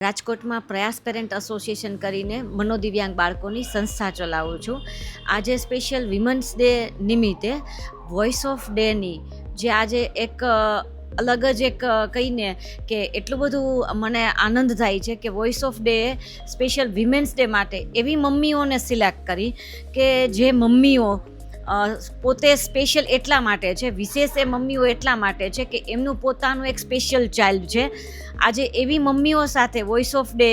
રાજકોટમાં પ્રયાસ parent association કરીને મનોદિવ્યાંગ બાળકોની સંસ્થા ચલાવું છું. આજે સ્પેશિયલ વિમન્સ ડે નિમિત્તે વોઇસ ઓફ ડેની જે આજે એક અલગ જ એક કહીને કે એટલું બધું મને આનંદ થાય છે કે voice of day special women's day માટે એવી મમ્મીઓને સિલેક્ટ કરી કે જે મમ્મીઓ પોતે સ્પેશિયલ એટલા માટે છે, વિશેષ એ મમ્મીઓ એટલા માટે છે કે એમનું પોતાનું એક સ્પેશિયલ ચાઇલ્ડ છે. આજે એવી મમ્મીઓ સાથે વોઇસ ઓફ ડે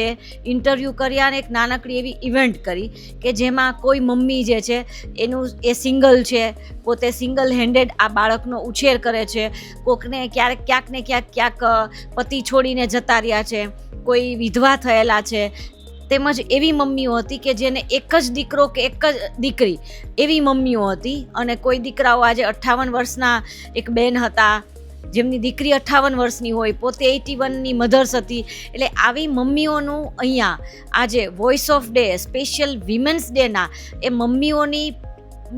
ઇન્ટરવ્યૂ કર્યા અને એક નાનકડી એવી ઇવેન્ટ કરી કે જેમાં કોઈ મમ્મી જે છે એ સિંગલ છે, પોતે સિંગલ હેન્ડેડ આ બાળકનો ઉછેર કરે છે. કોકને ક્યાંક ને ક્યાંક પતિ છોડીને જતા રહ્યા છે, કોઈ વિધવા થયેલા છે, તેમજ એવી મમ્મીઓ હતી કે જેને એક જ દીકરો કે એક જ દીકરી એવી મમ્મીઓ હતી. અને કોઈ દીકરાઓ આજે 58 વર્ષના એક બેન હતા જેમની દીકરી 58 વર્ષની હોય, પોતે 81ની મધર્સ હતી. એટલે આવી મમ્મીઓનું અહીંયા આજે voice of day special women's ડેના એ મમ્મીઓની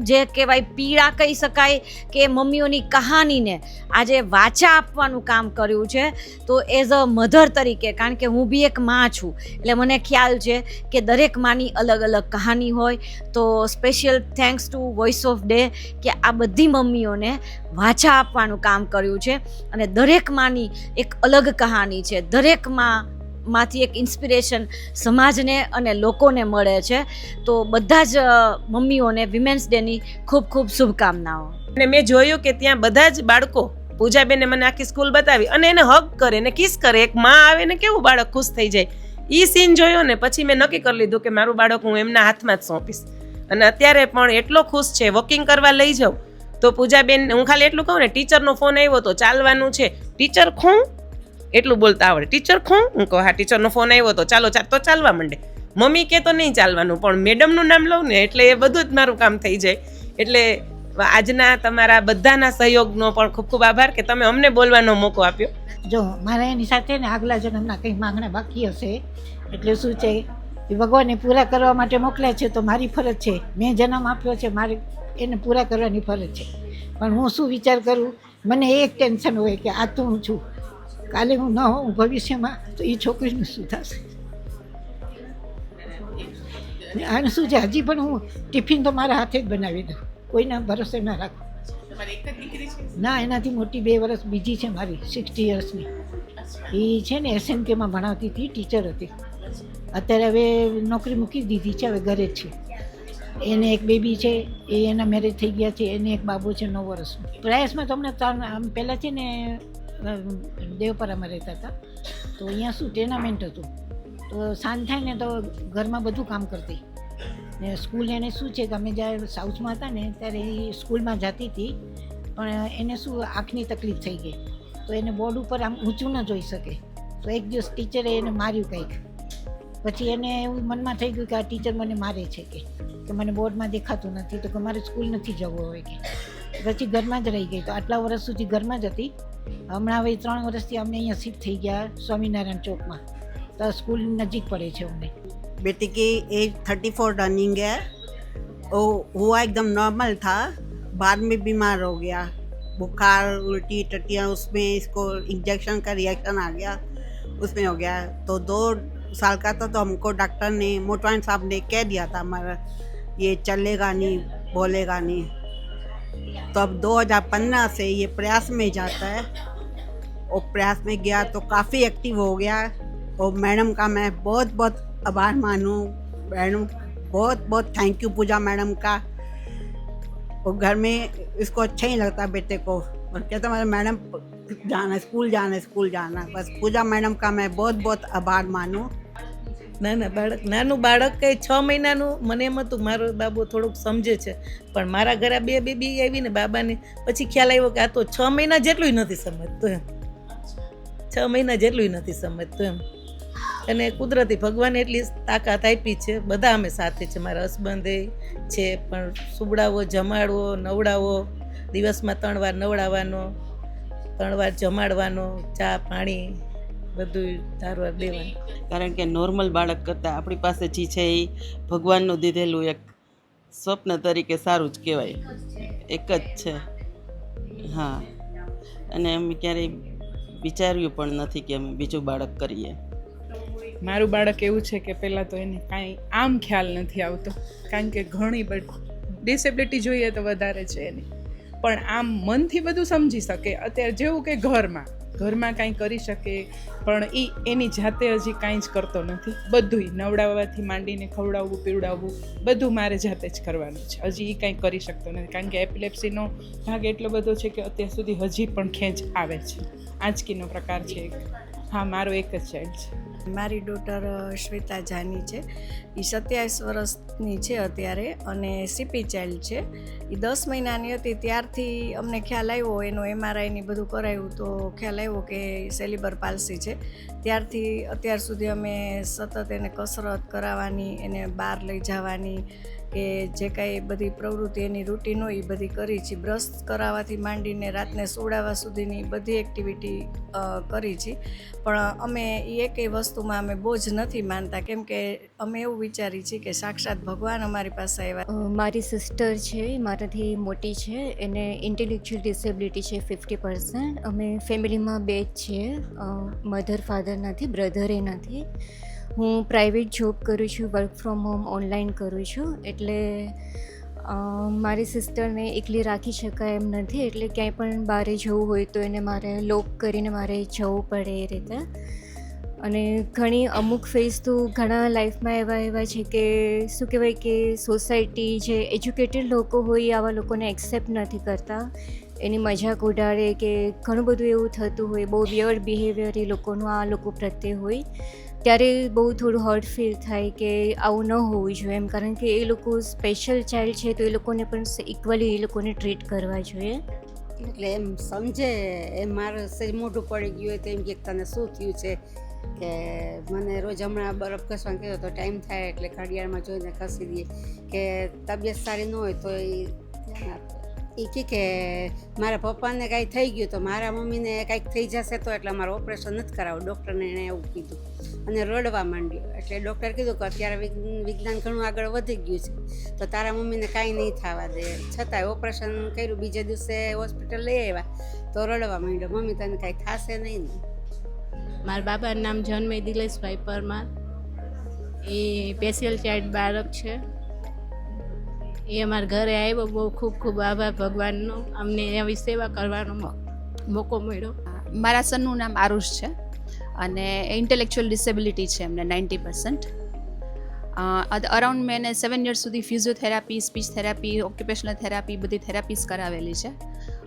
જે કહેવાય પીડા કહી શકાય કે મમ્મીઓની કહાનીને આજે વાચા આપવાનું કામ કર્યું છે. તો એઝ અ મધર તરીકે, કારણ કે હું બી એક માં છું, એટલે મને ખ્યાલ છે કે દરેક માની અલગ અલગ કહાની હોય. તો special thanks to voice of day કે આ બધી મમ્મીઓને વાચા આપવાનું કામ કર્યું છે. અને દરેક માની એક અલગ કહાની છે, દરેક માંથી એક ઇન્સ્પિરેશન સમાજને અને લોકોને મળે છે. તો બધા જ મમ્મીઓને વિમેન્સ ડેની ખૂબ ખૂબ શુભકામનાઓ. અને મેં જોયું કે ત્યાં બધા જ બાળકો, પૂજાબેને મને આખી સ્કૂલ બતાવી અને એને હગ કરે ને કિસ કરે. એક માં આવે ને કેવું બાળક ખુશ થઈ જાય, એ સીન જોયો ને પછી મેં નક્કી કરી લીધું કે મારું બાળક હું એમના હાથમાં જ સોંપીશ. અને અત્યારે પણ એટલો ખુશ છે, વોકિંગ કરવા લઈ જાઉં તો પૂજાબેન, હું ખાલી એટલું કહું ને, ટીચરનો ફોન આવ્યો તો ચાલવાનું છે, ટીચર ખૂં એટલું બોલતા આવડે, ટીચર ખૂં. હું કહું હા ટીચરનો ફોન આવ્યો તો ચાલો તો ચાલવા માંડે. મમ્મી કે તો નહીં ચાલવાનું, પણ મેડમનું નામ લઉં ને એટલે એ બધું જ મારું કામ થઈ જાય. એટલે આજના તમારા બધાના સહયોગનો પણ ખૂબ ખૂબ આભાર કે તમે અમને બોલવાનો મોકો આપ્યો. જો મારા એની સાથે ને આગલા જન્મના કંઈ માંગણા બાકી હશે, એટલે શું છે એ ભગવાને પૂરા કરવા માટે મોકલ્યા છે. તો મારી ફરજ છે, મેં જન્મ આપ્યો છે, મારે એને પૂરા કરવાની ફરજ છે. પણ હું શું વિચાર કરું, મને એક ટેન્શન હોય કે આ તો હું છું, કાલે હું ન હોઉં ભવિષ્યમાં તો એ છોકરીનું શું થશે. અને શું છે, હજી પણ હું ટિફિન તો મારા હાથે જ બનાવી દઉં, કોઈના ભરોસે ના રાખું. ના, એનાથી મોટી 2 વર્ષ બીજી છે મારી, 60 યર્સની. એ છે ને SNKમાં ભણાવતી હતી, ટીચર હતી. અત્યારે હવે નોકરી મૂકી દીધી છે, હવે ઘરે જ છે. એને એક બેબી છે, એ એના મેરેજ થઈ ગયા છે. એને એક બાબુ છે 9 વર્ષનો. પ્રયાસમાં તો અમને આમ પહેલાં છે ને દેવપરામાં રહેતા હતા, તો અહીંયા શું ટેનામેન્ટ હતું. તો સાંજ થાય ને તો ઘરમાં બધું કામ કરતી ને સ્કૂલ. એને શું છે કે અમે જ્યારે સાઉથમાં હતા ને ત્યારે એ સ્કૂલમાં જતી હતી, પણ એને શું આંખની તકલીફ થઈ ગઈ, તો એને બોર્ડ ઉપર આમ ઊંચું ન જોઈ શકે. તો એક દિવસ ટીચરે એને માર્યું કંઈક. પછી એને એવું મનમાં થઈ ગયું કે આ ટીચર મને મારે છે કે મને બોર્ડમાં દેખાતું નથી, તો કે મારે સ્કૂલ નથી જવું હોય કે. પછી ઘરમાં જ રહી ગઈ. તો આટલા વર્ષ સુધી ઘરમાં જ હતી. હમણાં હવે 3 વર્ષથી અમને અહીંયા શિફ્ટ થઈ ગયા સ્વામિનારાયણ ચોકમાં, તો સ્કૂલ નજીક પડે છે અમને. बेटी की एज 34 रनिंग है. वो हुआ एकदम नॉर्मल था, बाद में बीमार हो गया, बुखार उल्टी टट्टियाँ, उसमें इसको इंजेक्शन का रिएक्शन आ गया, उसमें हो गया. तो 2 साल का था तो हमको डॉक्टर ने, मोटवानी साहब ने कह दिया था हमारा ये चलेगा नहीं, बोलेगा नहीं. तो अब 2015 से ये प्रयास में जाता है. और प्रयास में गया तो काफ़ी एक्टिव हो गया. और मैडम का मैं बहुत बहुत आभार मानूं. मैडम बहुत बहुत थैंक यू पूजा मैडम का. और घर में इसको अच्छा ही लगता बेटे को, और कहता मेरा मैडम जाना स्कूल जाना. बस पूजा मैडम का मैं बहुत बहुत आभार मानूं. નાનું બાળક કંઈ 6 મહિનાનું, મને એમ હતું મારો બાબુ થોડુંક સમજે છે, પણ મારા ઘરે 2 બેબી આવી ને બાબાને, પછી ખ્યાલ આવ્યો કે આ તો 6 મહિના જેટલું નથી સમજતું એમ, 6 મહિના જેટલું નથી સમજતું એમ. અને કુદરતી ભગવાને એટલી તાકાત આપી છે. બધા અમે સાથે છે, મારા હસબન્ડે છે, પણ સુવડાવો, જમાડવો, નવડાવો, દિવસમાં 3 વાર નવડાવવાનો, 3 વાર જમાડવાનો, ચા પાણી બધું ધારવાર દેવાનું. કારણ કે નોર્મલ બાળક કરતાં આપણી પાસે જે છે એ ભગવાનનું દીધેલું એક સ્વપ્ન તરીકે સારું જ કહેવાય, એક જ છે. હા, અને અમે ક્યારેય વિચાર્યું પણ નથી કે અમે બીજું બાળક કરીએ. મારું બાળક એવું છે કે પહેલાં તો એને કાંઈ આમ ખ્યાલ નથી આવતો, કારણ કે ઘણી બધી ડિસેબિલિટી જોઈએ તો વધારે છે એની, પણ આમ મનથી બધું સમજી શકે. અત્યારે જેવું કે ઘરમાં કાંઈ કરી શકે, પણ એની જાતે હજી કાંઈ જ કરતો નથી. બધુંય નવડાવવાથી માંડીને ખવડાવવું પીવડાવવું બધું મારે જાતે જ કરવાનું છે. હજી એ કાંઈ કરી શકતો નથી, કારણ કે એપિલેપ્સીનો ભાગ એટલો બધો છે કે અત્યાર સુધી હજી પણ ખેંચ આવે છે. આંચકીનો પ્રકાર છે એક. હા, મારો એક જ ચાઇલ્ડ છે. મારી ડોટર શ્વેતા જાની છે. એ 27 વર્ષની છે અત્યારે અને સીપી ચાઇલ્ડ છે. એ 10 મહિનાની હતી ત્યારથી અમને ખ્યાલ આવ્યો, એનું MRI બધું કરાવ્યું તો ખ્યાલ આવ્યો કે સેલિબર પાલ્સી છે. ત્યારથી અત્યાર સુધી અમે સતત એને કસરત કરાવવાની, એને બહાર લઈ જવાની, કે જે કાંઈ બધી પ્રવૃત્તિ એની રૂટીન હોય એ બધી કરી છે. બ્રશ કરાવવાથી માંડીને રાતને સુવડાવવા સુધીની બધી એક્ટિવિટી કરી છે. પણ અમે એ એકેય વસ્તુમાં અમે બોજ નથી માનતા, કેમ કે અમે એવું વિચારી છીએ કે સાક્ષાત ભગવાન અમારી પાસે આવ્યા. મારી સિસ્ટર છે, મારાથી મોટી છે, એને ઇન્ટેલેક્ચ્યુઅલ ડિસેબિલિટી છે 50%. અમે ફેમિલીમાં 2 જ છીએ, મધર ફાધર નથી, બ્રધરે નથી. હું પ્રાઇવેટ જોબ કરું છું, વર્ક ફ્રોમ હોમ ઓનલાઈન કરું છું, એટલે મારી સિસ્ટરને એકલી રાખી શકાય એમ નથી. એટલે ક્યાંય પણ બહાર જવું હોય તો એને મારે લોક કરીને મારે જવું પડે એ રીતે. અને ઘણી અમુક ફેઝ તો ઘણા લાઈફમાં એવા છે કે શું કહેવાય કે સોસાયટી જે એજ્યુકેટેડ લોકો હોય આવા લોકોને એક્સેપ્ટ નથી કરતા, એની મજાક ઉડાડે કે ઘણું બધું એવું થતું હોય, બહુ વિયર્ડ બિહેવિયર એ લોકોનું આ લોકો પ્રત્યે હોય. ત્યારે બહુ થોડું હર્ટ ફીલ થાય કે આવું ન હોવું જોઈએ એમ, કારણ કે એ લોકો સ્પેશિયલ ચાઇલ્ડ છે તો એ લોકોને પણ ઇક્વલી એ લોકોને ટ્રીટ કરવા જોઈએ. એટલે એમ સમજે, એમ મારું સજ મોઢું પડી ગયું હોય તો એમ કે તને શું થયું છે, કે મને રોજ હમણાં બરફ ઘસવાનું કહેતો તો ટાઈમ થાય એટલે ઘડિયાળમાં જોઈને ઘસી દઈએ, કે તબિયત સારી ન હોય તો એ કે મારા પપ્પાને કાંઈ થઈ ગયું તો મારા મમ્મીને કાંઈક થઈ જશે તો એટલે મારું ઓપરેશન નથી કરાવું, ડૉક્ટરને એણે એવું કીધું. અને રડવા માંડ્યો એટલે ડૉક્ટર કીધું કે અત્યારે વિજ્ઞાન ઘણું આગળ વધી ગયું છે તો તારા મમ્મીને કાંઈ નહીં થવા દે. છતાંય ઓપરેશન કર્યું, બીજે દિવસે હોસ્પિટલ લઈ આવ્યા તો રડવા માંડ્યો, મમ્મી તને કાંઈ થશે નહીં ને. મારા બાબાનું નામ જન્મે દિલેશભાઈ પરમાર. એ સ્પેશિયલ ચાઇલ્ડ બાળક છે. એ અમારા ઘરે આવ્યો, બહુ ખૂબ ખૂબ આભાર ભગવાનનો, અમને એવી સેવા કરવાનો મોકો મળ્યો. મારા સનનું નામ આરુષ છે અને ઇન્ટેલેક્ચ્યુઅલ ડિસેબિલિટી છે એમને 90%. અરાઉન્ડ મેં એને 7 years સુધી physiotherapy, speech therapy, occupational therapy બધી થેરાપીસ કરાવેલી છે.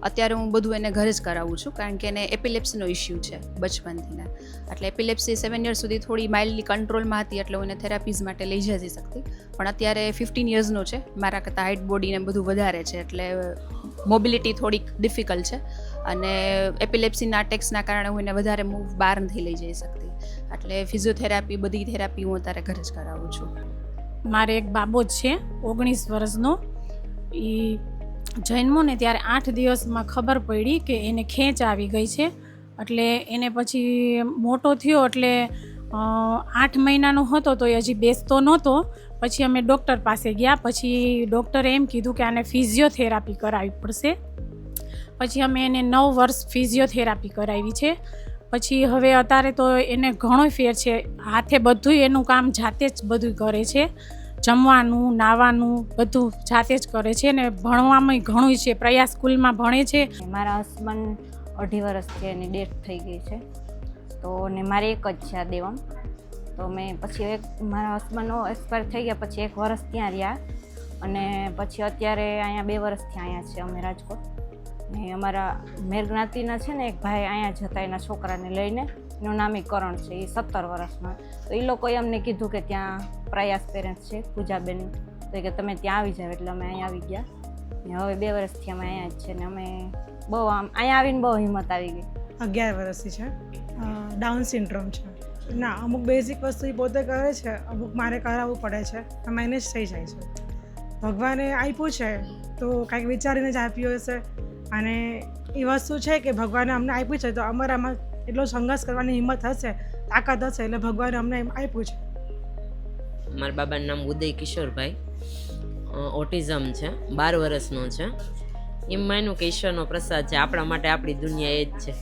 અત્યારે હું બધું એને ઘરે જ કરાવું છું, કારણ કે એને એપિલેપ્સીનો ઇસ્યુ છે બચપનથીના. એટલે એપિલેપ્સી 7 years સુધી થોડી માઇલ્ડલી કંટ્રોલમાં હતી એટલે હું એને થેરાપીઝ માટે લઈ જતી શકતી, પણ અત્યારે 15 yearsનો છે, મારા કરતાં હાઇટ બોડીને બધું વધારે છે એટલે મોબિલિટી થોડીક ડિફિકલ્ટ છે અને એપિલેપ્સીના અટેક્સના કારણે હું એને વધારે મૂવ બહાર નથી લઈ જઈ શકતી. એટલે ફિઝિયોથેરાપી બધી થેરાપી હું અત્યારે ઘરે જ કરાવું છું. મારે એક બાબો જ છે 19 વર્ષનો. એ જન્મો ને ત્યારે 8 દિવસમાં ખબર પડી કે એને ખેંચ આવી ગઈ છે. એટલે એને પછી મોટો થયો એટલે 8 મહિનાનો હતો તો એ હજી બેસતો નહોતો. પછી અમે ડૉક્ટર પાસે ગયા, પછી ડૉક્ટરે એમ કીધું કે આને ફિઝિયોથેરાપી કરાવવી પડશે. પછી અમે એને 9 વર્ષ ફિઝિયોથેરાપી કરાવી છે. પછી હવે અત્યારે તો એને ઘણો ફેર છે, હાથે બધું એનું કામ જાતે જ બધું કરે છે, જમવાનું, નાવાનું બધું જાતે જ કરે છે ને ભણવામાં ઘણું છે. પ્રયાસ સ્કૂલમાં ભણે છે. મારા હસબન્ડ 2.5 વર્ષથી એની ડેથ થઈ ગઈ છે તો ને મારે એક જ છે આ દેવમ. તો મેં પછી મારા હસબન્ડનો એક્સપાયર થઈ ગયા પછી 1 વર્ષ ત્યાં રહ્યા અને પછી અત્યારે અહીંયા 2 વર્ષથી અહીંયા છે અમે રાજકોટ. ને અમારા મેર જ્ઞાતિના છે ને એક ભાઈ અહીંયા જતા એના છોકરાને લઈને, એનું નામ કરણ છે, એ 17 વર્ષમાં. તો એ લોકોએ અમને કીધું કે ત્યાં પ્રયાસ પેરેન્ટ્સ છે પૂજાબેન, તો કે તમે ત્યાં આવી જાવ, એટલે અમે અહીંયા આવી ગયા. ને હવે 2 વર્ષથી અમે અહીંયા જ છે ને અમે બહુ આમ અહીંયા આવીને બહુ હિંમત આવી ગઈ. 11 વર્ષથી છે, ડાઉન સિન્ડ્રોમ છે. ના, અમુક બેઝિક વસ્તુ એ પોતે કરે છે, અમુક મારે કરાવવું પડે છે, મેનેજ થઈ જાય છે. ભગવાને આપ્યું છે તો કાંઈક વિચારીને જ આપ્યું હશે અને એ વસ્તુ છે કે ભગવાને અમને આપ્યું છે તો અમારામાં એટલો સંઘર્ષ કરવાની હિંમત હશે, તાકાત હશે, એટલે ભગવાને અમને એમ આપ્યું છે. મારા બાબાનું નામ ઉદય કિશોરભાઈ, ઓટિઝમ છે, 12 વર્ષનો છે. એમ માનું કે ઈશ્વરનો પ્રસાદ છે, આપણા માટે આપણી દુનિયા એ જ છે.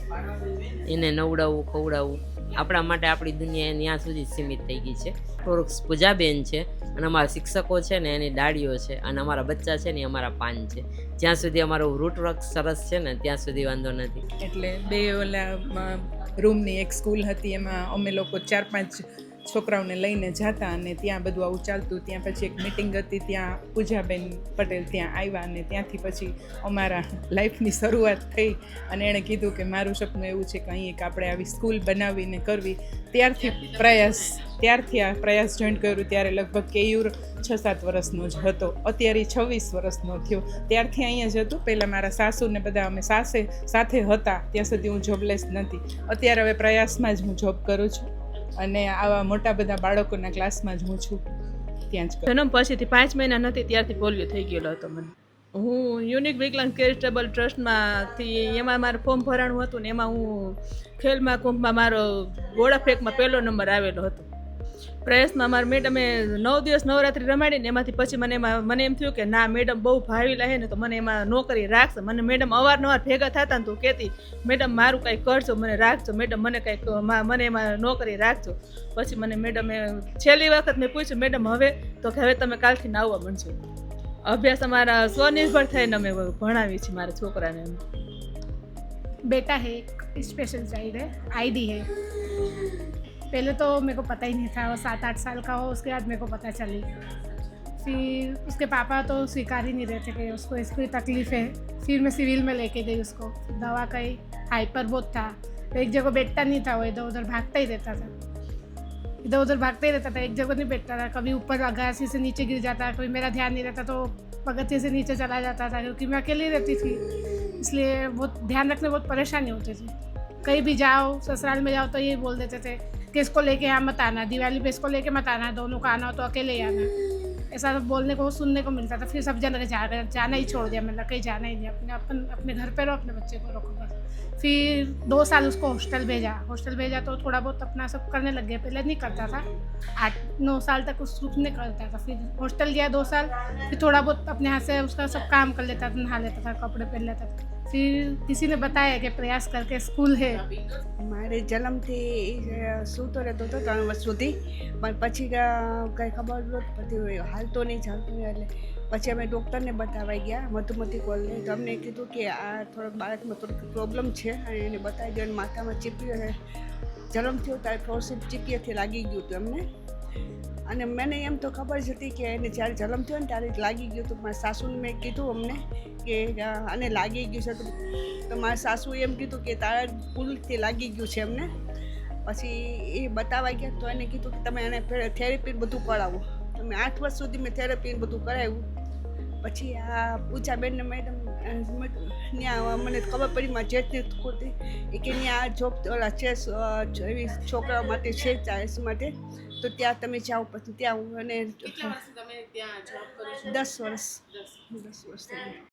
એને નવડાવવું, ખવડાવવું આપણા માટે આપણી દુનિયા ત્યાં સુધી સીમિત થઈ ગઈ છે. થોડુંક પૂજાબેન છે અને અમારા શિક્ષકો છે ને એની ડાળીઓ છે અને અમારા બચ્ચા છે ને એ અમારા પાન છે. જ્યાં સુધી અમારું રૂટવર્ક સરસ છે ને ત્યાં સુધી વાંધો નથી. એટલે બે ઓલા રૂમની એક સ્કૂલ હતી, એમાં અમે લોકો 4-5 છોકરાઓને લઈને જતા અને ત્યાં બધું આવું ચાલતું. ત્યાં પછી એક મિટિંગ હતી, ત્યાં પૂજાબેન પટેલ ત્યાં આવ્યા અને ત્યાંથી પછી અમારા લાઈફની શરૂઆત થઈ અને એણે કીધું કે મારું સપનું એવું છે કે અહીં એક આપણે આવી સ્કૂલ બનાવીને કરવી. ત્યારથી આ પ્રયાસ જોઈન કર્યું ત્યારે લગભગ કેયુર 6-7 વર્ષનો જ હતો, અત્યારે 26 વર્ષનો થયો. ત્યારથી અહીંયા જ હતું. પહેલાં મારા સાસુને બધા અમે સાથે હતા ત્યાં સુધી હું જોબલેસ નથી. અત્યારે હવે પ્રયાસમાં જ હું જોબ કરું છું અને આવા મોટા બધા બાળકોના ક્લાસમાં જ હું છું, ત્યાં જ. જન્મ પછીથી 5 મહિના નથી ત્યારથી પોલિયો થઈ ગયેલો હતો મને. હું યુનિક વિકલાંગ ચેરિટેબલ ટ્રસ્ટમાંથી એમાં મારું ફોર્મ ભરાણું હતું ને એમાં હું ખેલ મહાકુંભમાં મારો ગોળા ફેંકમાં 1લો નંબર આવેલો હતો. પ્રયાસમાં મારા મેડમે 9 દિવસ નવરાત્રિ રમાડીને એમાંથી પછી મને એમ થયું કે ના, મેડમ બહુ ભાવેલા છે ને તો મને એમાં નોકરી રાખશે. મને મેડમ અવારનવાર ભેગા થતા ને તો કહેતી, મેડમ મારું કંઈક કરજો, મને રાખજો, મેડમ મને એમાં નોકરી રાખજો. પછી મને મેડમે છેલ્લી વખત મેં પૂછ્યું, મેડમ હવે તમે કાલથી આવવા માંડજો. અભ્યાસ અમારા સ્વનિર્ભર થઈને અમે ભણાવીએ છીએ મારા છોકરાને. बेटा है, स्पेशल चाइल्ड है, आईडी है. पहले तो मेरे को पता ही नहीं था, वो 7-8 साल का हो उसके बाद मेरे को पता चली. फिर उसके पापा तो स्वीकार ही नहीं रहे थे कि उसको इसकी तकलीफ़ है. फिर मैं सिविल में लेके गई उसको. दवा का ही हाइपर बहुत था, तो एक जगह बैठता नहीं था, वो इधर उधर भागता ही रहता था. इधर उधर भागते ही रहता था, एक जगह नहीं बैठता था. कभी ऊपर अगासी से नीचे गिर जाता, कभी मेरा ध्यान नहीं रहता तो पगथिये से नीचे चला जाता था, क्योंकि मैं अकेली रहती थी, इसलिए बहुत ध्यान रखने बहुत परेशानी होती थी. कहीं भी जाओ, ससुराल में जाओ तो ये बोल देते थे कि इसको लेके यहाँ मत आना, दिवाली पे इसको लेके मत आना, दोनों का आना हो तो अकेले ही आना. ऐसा बोलने को सुनने को मिलता था. फिर सब जन जाना ही छोड़ दिया, मतलब कहीं जाना ही नहीं, अपने घर पे रहो, अपने बच्चे को रखो बस. फिर 2 साल उसको हॉस्टल भेजा तो थोड़ा बहुत अपना सब करने लग गया. पहले नहीं करता था, 8-9 साल तक उस रूप नहीं करता था. फिर हॉस्टल गया 2 साल, फिर थोड़ा बहुत अपने हाथ से उसका सब काम कर लेता था, नहा लेता था, कपड़े पहन लेता था. फिर किसी ने बताया कि प्रयास करके स्कूल है. મારે જન્મથી સૂતો રહેતો હતો 3 વર્ષ સુધી, પણ પછી કંઈ ખબર નહોતી પડતી, હાલતો નહીં ચાલતું નહીં. એટલે પછી અમે ડૉક્ટરને બતાવવા ગયા, મધુમતી કોલને. તો અમને કીધું કે આ થોડોક બાળકમાં થોડુંક પ્રોબ્લેમ છે અને એને બતાવી દો. માથામાં ચીપિયો છે, જન્મ થયો ત્યારે થોડું ચીપિયાથી લાગી ગયું હતું અમને. અને મને એમ તો ખબર જ હતી કે એને જ્યારે જન્મ થયો ને ત્યારે જ લાગી ગયું હતું. મારા સાસુને મેં કીધું અમને કે આને લાગી ગયું છે, તો મારા સાસુએ એમ કીધું કે તારા ભૂલથી લાગી ગયું છે એમને. પછી એ બતાવવા ગયા તો એને કીધું કે તમે એને થેરેપી બધું કરાવો. તો મેં 8 વર્ષ સુધી મેં થેરેપી બધું કરાવ્યું. પછી આ પૂજાબેનને મેડમ ત્યાં મને ખબર પડી, મારા જેઠને ખોટી એ કે ત્યાં જોબ ઓલા છે એવી છોકરાઓ માટે છે, ચાઇલ્ડ્સ માટે, તો ત્યાં તમે જાઓ. પછી ત્યાં હું અને 10 વર્ષ થઈ ગયા.